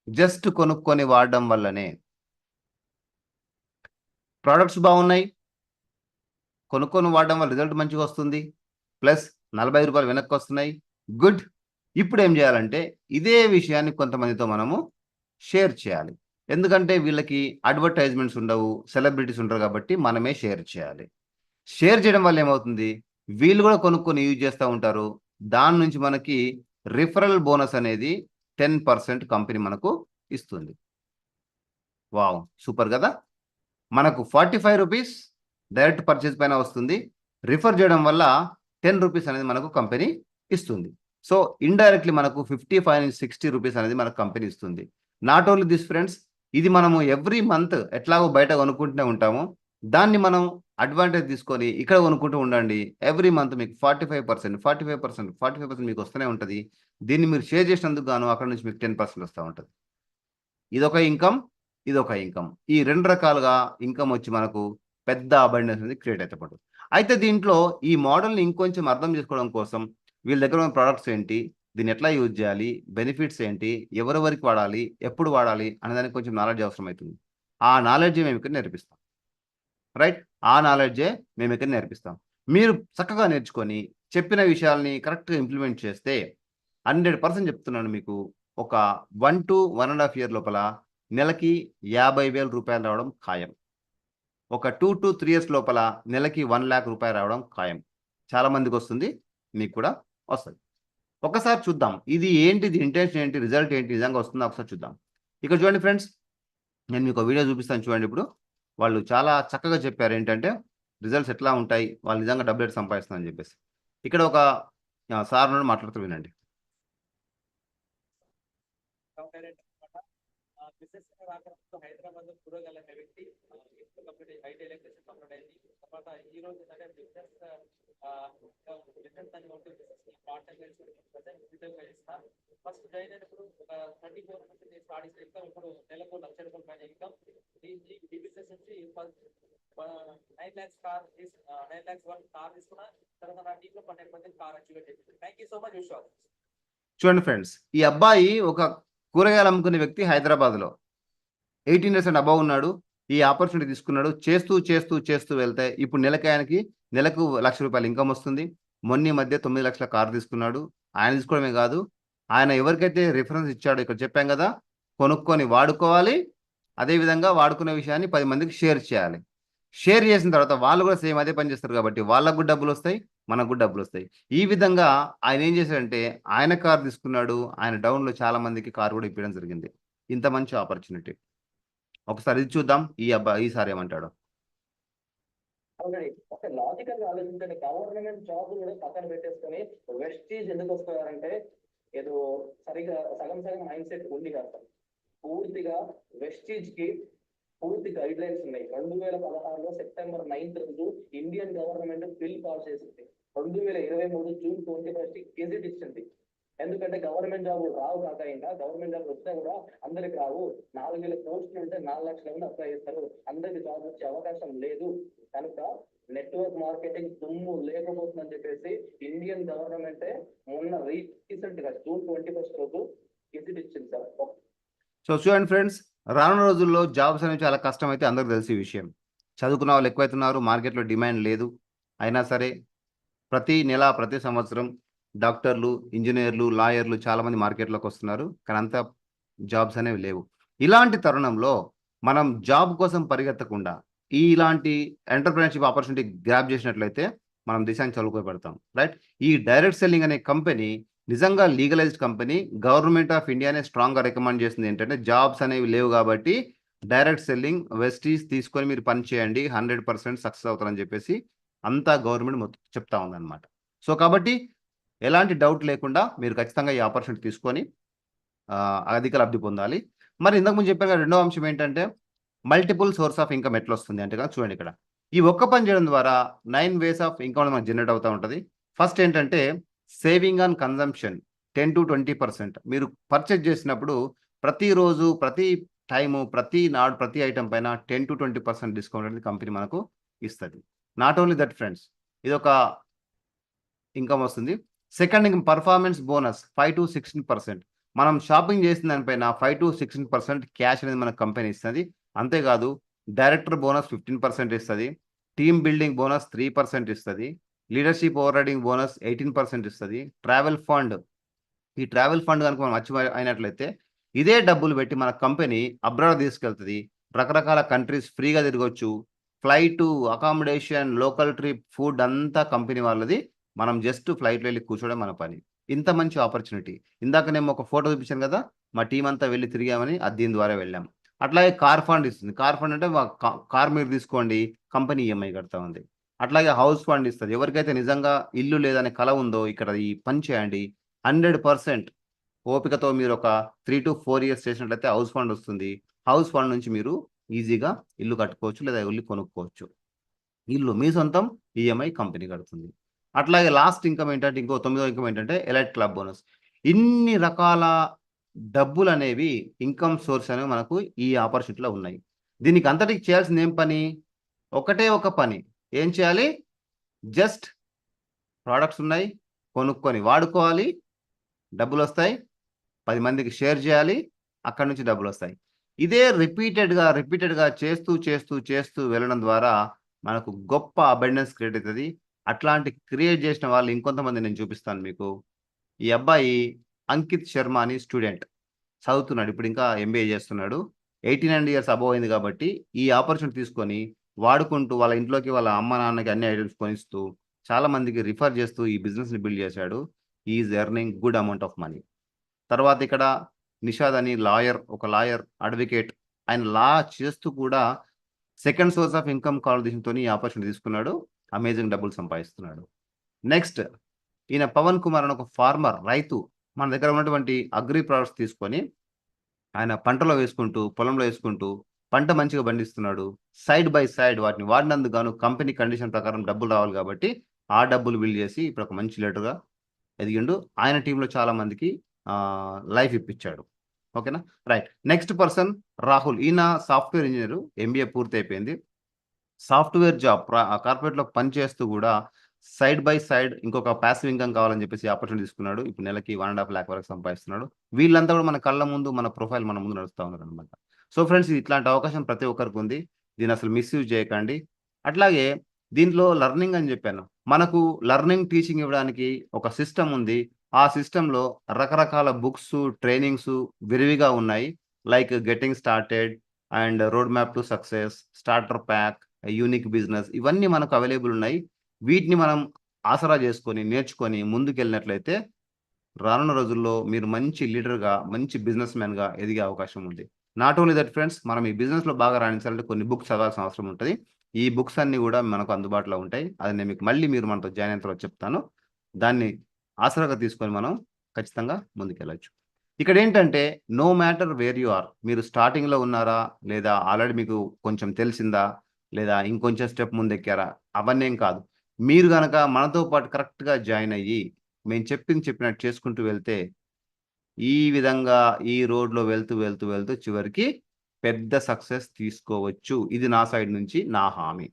జస్ట్ కొనుక్కొని వాడడం వల్లనే. ప్రోడక్ట్స్ బాగున్నాయి, కొనుక్కొని వాడడం వల్ల రిజల్ట్ మంచిగా వస్తుంది, ప్లస్ 45 రూపాయలు వెనక్కి వస్తున్నాయి. గుడ్. ఇప్పుడు ఏం చేయాలంటే ఇదే విషయాన్ని కొంతమందితో మనము షేర్ చేయాలి. ఎందుకంటే వీళ్ళకి అడ్వర్టైజ్మెంట్స్ ఉండవు, సెలబ్రిటీస్ ఉండరు, కాబట్టి మనమే షేర్ చేయాలి. షేర్ చేయడం వల్ల ఏమవుతుంది, వీళ్ళు కూడా కొనుక్కొని యూజ్ చేస్తూ ఉంటారు. దాని నుంచి మనకి రిఫరల్ బోనస్ అనేది 10% కంపెనీ మనకు ఇస్తుంది. వావ్, సూపర్ కదా. మనకు 45 రూపీస్ డైరెక్ట్ పర్చేజ్ పైన వస్తుంది. రిఫర్ చేయడం వల్ల 10 రూపీస్ అనేది మనకు కంపెనీ ఇస్తుంది. సో ఇండైరెక్ట్లీ మనకు 55-60 రూపీస్ అనేది మనకు కంపెనీ ఇస్తుంది. నాట్ ఓన్లీ దిస్ ఫ్రెండ్స్, ఇది మనము ఎవ్రీ మంత్ ఎట్లాగో బయట కొనుక్కుంటూనే ఉంటాము, దాన్ని మనం అడ్వాంటేజ్ తీసుకొని ఇక్కడ కొనుక్కుంటూ ఉండండి. ఎవ్రీ మంత్ మీకు 45% మీకు వస్తూనే ఉంటుంది. దీన్ని మీరు షేర్ చేసినందుకు గాను అక్కడ నుంచి మీకు 10% వస్తూ ఉంటుంది. ఇదొక ఇన్కమ్. ఈ 2 రకాలుగా ఇన్కమ్ వచ్చి మనకు పెద్ద అబండెన్స్ అనేది క్రియేట్ అవుతుంది. అయితే దీంట్లో ఈ మోడల్ని ఇంకొంచెం అర్థం చేసుకోవడం కోసం వీళ్ళ దగ్గర ఉన్న ప్రోడక్ట్స్ ఏంటి, దీన్ని ఎట్లా యూజ్ చేయాలి, బెనిఫిట్స్ ఏంటి, ఎవరెవరికి వాడాలి, ఎప్పుడు వాడాలి అనేదానికి కొంచెం నాలెడ్జ్ అవసరం అవుతుంది. ఆ నాలెడ్జ్ మేము ఇక్కడ నేర్పిస్తాం. రైట్, ఆ నాలెడ్జే మేము ఇక్కడ నేర్పిస్తాం. మీరు చక్కగా నేర్చుకొని చెప్పిన విషయాల్ని కరెక్ట్గా ఇంప్లిమెంట్ చేస్తే 100% చెప్తున్నాను మీకు, ఒక 1 to 1.5 year లోపల నెలకి 50,000 రూపాయలు రావడం ఖాయం. ఒక 2 to 3 years లోపల నెలకి 1 lakh రూపాయలు రావడం ఖాయం. చాలా మందికి వస్తుంది, మీకు కూడా వస్తుంది. ఒకసారి చూద్దాం ఇది ఏంటిది, ఇంటెన్షన్ ఏంటి, రిజల్ట్ ఏంటి, నిజంగా వస్తుందా ఒకసారి చూద్దాం. ఇక్కడ చూడండి ఫ్రెండ్స్, నేను మీకు వీడియో చూపిస్తాను చూడండి. ఇప్పుడు వాళ్ళు చాలా చక్కగా చెప్పారు ఏంటంటే రిజల్ట్స్ ఎట్లా ఉంటాయి, వాళ్ళు నిజంగా డబ్బులు ఎట్లా సంపాదిస్తున్నారని చెప్పేసి. ఇక్కడ ఒక సార్ నుండి మాట్లాడుతూ వినండి. హైదరాబాద్ కూరగాయల వ్యక్తి కంప్లీట్ ఐటీ ఎలక్ట్రిసిటీ కంప్లీట్ అయింది. తర్వాత ఈ రోజు ఏంటంటే బిజినెస్ అని ఉంటుంది, పార్ట్ టైం చేస్తాను. ఫస్ట్ జాయిన్ అయినప్పుడు ఒక 34 నుంచి స్టార్ట్ చేసిన ఇన్కమ్ ఇప్పుడు నెలకు 1 లక్ష రూపాయల పైన ఇన్కమ్. ఈ బిజినెస్ నుంచి 9 lakhs car 9 lakhs one car తీసుకున్నా. తర్వాత నా టీంలో 12 మంది కార్ అచీవ్ చేసింది. Thank you so much Vishwas. చూడండి ఫ్రెండ్స్, ఈ అబ్బాయి ఒక కూరగాయలు అమ్ముకునే వ్యక్తి, హైదరాబాద్లో 18 years అండ్ అబవ్ ఉన్నాడు. ఈ ఆపర్చునిటీ తీసుకున్నాడు. చేస్తూ చేస్తూ చేస్తూ వెళ్తే ఇప్పుడు నెలకు 1 లక్ష రూపాయలు ఇన్కమ్ వస్తుంది. మొన్న మధ్య 9 లక్షల కారు తీసుకున్నాడు. ఆయన తీసుకోవడమే కాదు, ఆయన ఎవరికైతే రిఫరెన్స్ ఇచ్చాడో ఇక్కడ చెప్పాం కదా, కొనుక్కొని వాడుకోవాలి. అదేవిధంగా వాడుకునే విషయాన్ని 10 మందికి షేర్ చేయాలి. షేర్ చేసిన తర్వాత వాళ్ళు కూడా సేమ్ అదే పని చేస్తారు కాబట్టి వాళ్ళకు కూడా డబ్బులు వస్తాయి, మనకు కూడా డబ్బులు వస్తాయి. ఈ విధంగా ఆయన ఏం చేశాడంటే ఆయన కారు తీసుకున్నాడు. ఆయన డౌన్లో చాలా మందికి కారు కూడా ఇప్పించడం జరిగింది. ఇంత మంచి ఆపర్చునిటీ. ఒకసారి ఇది చూద్దాం ఈసారి ఏమంటాడు. ఒక లాజికల్ గా ఆలోచించండి. గవర్నమెంట్ జాబ్ కూడా పక్కన పెట్టేసుకొని వెస్టీజ్ ఎందుకు వస్తున్నారంటే ఏదో సరిగా సగం మైండ్ సెట్ ఉంది కదా. పూర్తిగా వెస్టీజ్ కి పూర్తి గైడ్ లైన్స్ ఉన్నాయి. 2016లో September 9th రోజు ఇండియన్ గవర్నమెంట్ బిల్ పాస్ చేసింది. 2023 June 21 గెజెట్ ఇచ్చింది. ఎందుకంటే గవర్నమెంట్ జాబ్ రావు కాక, ఇంకా గవర్నమెంట్ జాబ్ వస్తే కూడా అందరికి రావు. 4,000 పోస్టులు ఉంటే 4 లక్షల మంది అప్లై చేస్తారు. అందరికి జాబ్ వచ్చే అవకాశం లేదు. కనుక నెట్వర్క్ మార్కెటింగ్ దుమ్ము లేకపోతుందని చెప్పేసి ఇండియన్ గవర్నమెంటే మొన్న రీసెంట్ గా June 21 రోజు గెజెట్ ఇచ్చింది సార్. సో చూడండి ఫ్రెండ్స్, రానున్న రోజుల్లో జాబ్స్ అనేవి చాలా కష్టం అయితే అందరికి తెలిసే విషయం. చదువుకున్న వాళ్ళు ఎక్కువైతున్నారు, మార్కెట్లో డిమాండ్ లేదు. అయినా సరే ప్రతి నెల ప్రతి సంవత్సరం డాక్టర్లు, ఇంజనీర్లు, లాయర్లు చాలామంది మార్కెట్లోకి వస్తున్నారు. కానీ అంత జాబ్స్ అనేవి లేవు. ఇలాంటి తరుణంలో మనం జాబ్ కోసం పరిగెత్తకుండా ఇలాంటి ఎంటర్ప్రెన్యూర్షిప్ ఆపర్చునిటీ గ్రాప్ చేసినట్లయితే మనం దేశానికి చదువుకోబడతాం. రైట్, ఈ డైరెక్ట్ సెల్లింగ్ అనే కంపెనీ నిజంగా లీగలైజ్డ్ కంపెనీ. గవర్నమెంట్ ఆఫ్ ఇండియానే స్ట్రాంగ్గా రికమెండ్ చేస్తుంది ఏంటంటే జాబ్స్ అనేవి లేవు కాబట్టి డైరెక్ట్ సెల్లింగ్ వెస్టీజ్ తీసుకొని మీరు పని చేయండి, 100% సక్సెస్ అవుతారని చెప్పేసి అంతా గవర్నమెంట్ మొత్తం చెప్తా ఉందన్నమాట. సో కాబట్టి ఎలాంటి డౌట్ లేకుండా మీరు ఖచ్చితంగా ఈ ఆపర్చునిటీ తీసుకొని అధిక లబ్ధి పొందాలి. మరి ఇంతకుముందు చెప్పాను కదా, రెండో అంశం ఏంటంటే మల్టిపుల్ సోర్స్ ఆఫ్ ఇన్కమ్ ఎట్లా వస్తుంది అంటే కదా, చూడండి ఇక్కడ ఈ ఒక్క పని చేయడం ద్వారా 9 ways ఆఫ్ ఇన్కమ్ మనకు జనరేట్ అవుతూ ఉంటుంది. ఫస్ట్ ఏంటంటే సేవింగ్ ఆన్ కన్జంప్షన్ 10 to 20%. మీరు పర్చేజ్ చేసినప్పుడు ప్రతిరోజు, ప్రతి టైము, ప్రతి నాడు, ప్రతి ఐటమ్ పైన 10 to 20% డిస్కౌంట్ అనేది కంపెనీ మనకు ఇస్తుంది. నాట్ ఓన్లీ దట్ ఫ్రెండ్స్, ఇది ఒక ఇన్కమ్ వస్తుంది. Second income performance bonus 5 to 16%. మనం షాపింగ్ చేసిన దానిపైన 5 to 16% క్యాష్ అనేది మన కంపెనీ ఇస్తుంది. అంతేకాదు డైరెక్టర్ బోనస్ 15% ఇస్తుంది. టీమ్ బిల్డింగ్ బోనస్ 3% ఇస్తుంది. లీడర్షిప్ ఓవర్ రైడింగ్ బోనస్ 18% ఇస్తుంది. ట్రావెల్ ఫండ్, ఈ ట్రావెల్ ఫండ్ కనుక మనం అచీవ్ అయినట్లయితే ఇదే డబ్బులు పెట్టి మన కంపెనీ అబ్రాడ్ తీసుకెళ్తుంది. రకరకాల కంట్రీస్ ఫ్రీగా తిరగొచ్చు. Flight, accommodation, local trip, food అంతా కంపెనీ వాళ్ళది. మనం జస్ట్ ఫ్లైట్లో వెళ్ళి కూర్చోవడం మన పని. ఇంత మంచి ఆపర్చునిటీ. ఇందాక నేను ఒక ఫోటో చూపించాను కదా, మా టీం అంతా వెళ్ళి తిరిగామని, అది దీని ద్వారా వెళ్ళాం. అట్లాగే కార్ ఫండ్ ఇస్తుంది. కార్ ఫండ్ అంటే కార్ మీరు తీసుకోండి, కంపెనీ ఈఎంఐ కడతా ఉంది. అట్లాగే హౌస్ ఫండ్ ఇస్తుంది. ఎవరికైతే నిజంగా ఇల్లు లేదనే కల ఉందో ఇక్కడ ఈ పని చేయండి. 100% ఓపికతో మీరు ఒక 3 to 4 years చేసినట్లయితే హౌస్ ఫండ్ వస్తుంది. హౌస్ ఫండ్ నుంచి మీరు ఈజీగా ఇల్లు కట్టుకోవచ్చు, లేదా ఇల్లు కొనుక్కోవచ్చు. ఇల్లు మీ సొంతం, ఈఎంఐ కంపెనీ కడుతుంది. అట్లాగే లాస్ట్ ఇన్కమ్ ఏంటంటే, ఇంకో 9వ ఇన్కమ్ ఏంటంటే ఎలైట్ క్లబ్ బోనస్. ఇన్ని రకాల డబ్బులు అనేవి ఇన్కమ్ సోర్స్ అనేవి మనకు ఈ ఆపర్చునిటీలో ఉన్నాయి. దీనికి అంతటికి చేయాల్సింది ఏం పని? ఒకటే ఒక పని. ఏం చేయాలి? జస్ట్ ప్రోడక్ట్స్ ఉన్నాయి, కొనుక్కొని వాడుకోవాలి. డబ్బులు వస్తాయి, 10 మందికి షేర్ చేయాలి, అక్కడ నుంచి డబ్బులు వస్తాయి. ఇదే రిపీటెడ్గా చేస్తూ వెళ్ళడం ద్వారా మనకు గొప్ప అబెండెన్స్ క్రియేట్ అవుతుంది. అట్లాంటి క్రియేట్ చేసిన వాళ్ళు ఇంకొంతమంది నేను చూపిస్తాను మీకు. ఈ అబ్బాయి అంకిత్ శర్మ అని స్టూడెంట్ చదువుతున్నాడు, ఇప్పుడు ఇంకా ఎంబీఏ చేస్తున్నాడు. 89 ఇయర్స్ అబోవ్ అయింది కాబట్టి ఈ ఆపర్చునిటీ తీసుకొని వాడుకుంటూ వాళ్ళ ఇంట్లోకి వాళ్ళ అమ్మ నాన్నకి అన్ని ఐటమ్స్ కొనిస్తూ చాలా మందికి రిఫర్ చేస్తూ ఈ బిజినెస్ని బిల్డ్ చేశాడు. Is earning good amount of money. తర్వాత ఇక్కడ నిషాద్ అని ఒక లాయర్ అడ్వకేట్, ఆయన లా చేస్తూ కూడా సెకండ్ సోర్స్ ఆఫ్ ఇన్కమ్ కాంబినేషన్తో ఈ ఆపర్చునిటీ తీసుకున్నాడు, అమేజింగ్ డబ్బులు సంపాదిస్తున్నాడు. నెక్స్ట్ ఈయన పవన్ కుమార్ అని ఒక ఫార్మర్, రైతు, మన దగ్గర ఉన్నటువంటి అగ్రి ప్రోడక్ట్స్ తీసుకొని ఆయన పంటలో వేసుకుంటూ పొలంలో వేసుకుంటూ పంట మంచిగా పండిస్తున్నాడు. సైడ్ బై సైడ్ వాటిని వాడినందుకు గాను కంపెనీ కండిషన్ ప్రకారం డబ్బులు రావాలి కాబట్టి ఆ డబ్బులు బిల్డ్ చేసి ఇప్పుడు ఒక మంచి లీడర్గా ఎదిగిండు. ఆయన టీంలో చాలా మందికి లైఫ్ ఇప్పించాడు. ఓకేనా, రైట్. Next person Rahul. ఈయన సాఫ్ట్వేర్ ఇంజనీర్, ఎంబీఏ పూర్తి అయిపోయింది. సాఫ్ట్వేర్ జాబ్ కార్పొరేట్లో పనిచేస్తూ కూడా సైడ్ బై సైడ్ ఇంకొక ప్యాసివ్ ఇన్కమ్ కావాలని చెప్పేసి ఆపర్చునిటీ తీసుకున్నాడు. ఇప్పుడు నెలకి 1.5 lakh వరకు సంపాదిస్తున్నాడు. వీళ్ళంతా కూడా మన కళ్ళ ముందు, మన ప్రొఫైల్ మన ముందు నడుస్తూ ఉన్నారు అనమాట. సో ఫ్రెండ్స్, ఇట్లాంటి అవకాశం ప్రతి ఒక్కరికి ఉంది, దీన్ని అసలు మిస్యూజ్ చేయకండి. అట్లాగే దీంట్లో లెర్నింగ్ అని చెప్పాను, మనకు లెర్నింగ్ టీచింగ్ ఇవ్వడానికి ఒక సిస్టమ్ ఉంది. ఆ సిస్టంలో రకరకాల బుక్స్, ట్రైనింగ్స్ విరివిగా ఉన్నాయి. Like getting started and road map to success, starter pack, unique business, ఇవన్నీ మనకు అవైలబుల్ ఉన్నాయి. వీటిని మనం ఆసరా చేసుకొని నేర్చుకొని ముందుకెళ్ళినట్లయితే రానున్న రోజుల్లో మీరు మంచి లీడర్గా, మంచి బిజినెస్ మ్యాన్గా ఎదిగే అవకాశం ఉంది. నాట్ ఓన్లీ దట్ ఫ్రెండ్స్, మనం ఈ బిజినెస్లో బాగా రాణించాలంటే కొన్ని బుక్స్ చదవాల్సిన అవసరం ఉంటుంది. ఈ బుక్స్ అన్నీ కూడా మనకు అందుబాటులో ఉంటాయి. అది నేను మీకు మళ్ళీ మీరు మనతో జాయిన్ అయిన తర్వాత చెప్తాను. దాన్ని ఆసరాగా తీసుకొని మనం ఖచ్చితంగా ముందుకెళ్ళచ్చు. ఇక్కడ ఏంటంటే no matter where you are, మీరు స్టార్టింగ్లో ఉన్నారా లేదా ఆల్రెడీ మీకు కొంచెం తెలిసిందా లేదా ఇంకొంచెం స్టెప్ ముందెక్కారా, అవన్నీ ఏం కాదు. మీరు గనక మనతో పాటు కరెక్ట్గా జాయిన్ అయ్యి మేము చెప్పినట్టు చేసుకుంటూ వెళ్తే ఈ విధంగా ఈ రోడ్లో వెళ్తూ చివరికి పెద్ద సక్సెస్ తీసుకోవచ్చు. ఇది నా సైడ్ నుంచి నా హామీ.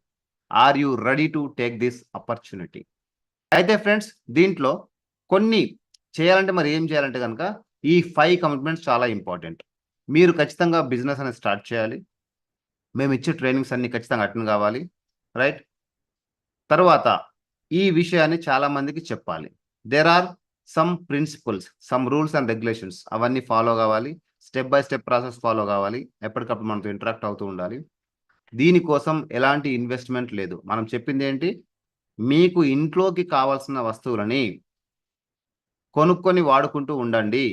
Are you ready to take this opportunity? అయితే ఫ్రెండ్స్, దీంట్లో కొన్ని చేయాలంటే మరి ఏం చేయాలంటే కనుక ఈ 5 కమిట్మెంట్స్ చాలా ఇంపార్టెంట్. మీరు ఖచ్చితంగా బిజినెస్ అనేది స్టార్ట్ చేయాలి. మేము ఇచ్చే ట్రైనింగ్స్ అన్ని ఖచ్చితంగా అటెండ్ కావాలి, రైట్. తర్వాత ఈ విషయాన్ని చాలా మందికి చెప్పాలి. There are some principles, some rules and regulations, అవన్నీ ఫాలో కావాలి. Step by step process follow కావాలి. ఎప్పటికప్పుడు మనతో ఇంటరాక్ట్ అవుతూ ఉండాలి. దీనికోసం ఎలాంటి ఇన్వెస్ట్మెంట్ లేదు. మనం చెప్పింది ఏంటి, మీకు ఇంట్లోకి కావాల్సిన వస్తువులని కొనుక్కొని వాడుకుంటూ ఉండండి.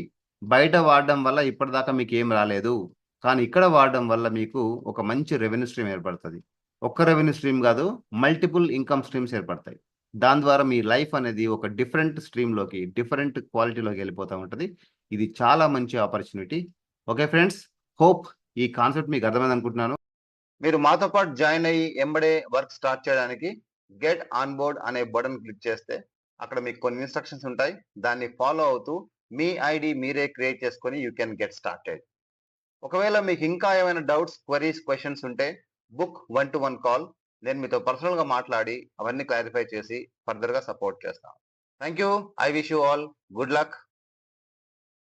బయట వాడడం వల్ల ఇప్పటిదాకా మీకు ఏం రాలేదు, కానీ ఇక్కడ వాడడం వల్ల మీకు ఒక మంచి రెవెన్యూ స్ట్రీమ్ ఏర్పడుతుంది. ఒక్క రెవెన్యూ స్ట్రీమ్ కాదు, మల్టిపుల్ ఇన్కమ్ స్ట్రీమ్స్ ఏర్పడతాయి. దాని ద్వారా మీ లైఫ్ అనేది ఒక డిఫరెంట్ స్ట్రీమ్లోకి, డిఫరెంట్ క్వాలిటీలోకి వెళ్ళిపోతూ ఉంటుంది. ఇది చాలా మంచి ఆపర్చునిటీ. ఓకే ఫ్రెండ్స్, హోప్ ఈ కాన్సెప్ట్ మీకు అర్థమైంది అనుకుంటున్నాను. మీరు మాతో పాటు జాయిన్ అయ్యి ఎంబడే వర్క్ స్టార్ట్ చేయడానికి గెట్ ఆన్ బోర్డ్ అనే బటన్ క్లిక్ చేస్తే అక్కడ మీకు కొన్ని ఇన్స్ట్రక్షన్స్ ఉంటాయి. దాన్ని ఫాలో అవుతూ మీ ఐడి మీరే క్రియేట్ చేసుకొని యూ కెన్ గెట్ స్టార్టెడ్. ఒకవేళ మీకు ఇంకా ఏమైనా డౌట్స్, క్వరీస్, క్వశ్చన్స్ ఉంటే బుక్ 1-to-1 కాల్. నేను మీతో పర్సనల్గా మాట్లాడి అవన్నీ క్లారిఫై చేసి ఫర్దర్గా సపోర్ట్ చేస్తాను. Thank you. I wish you all good luck.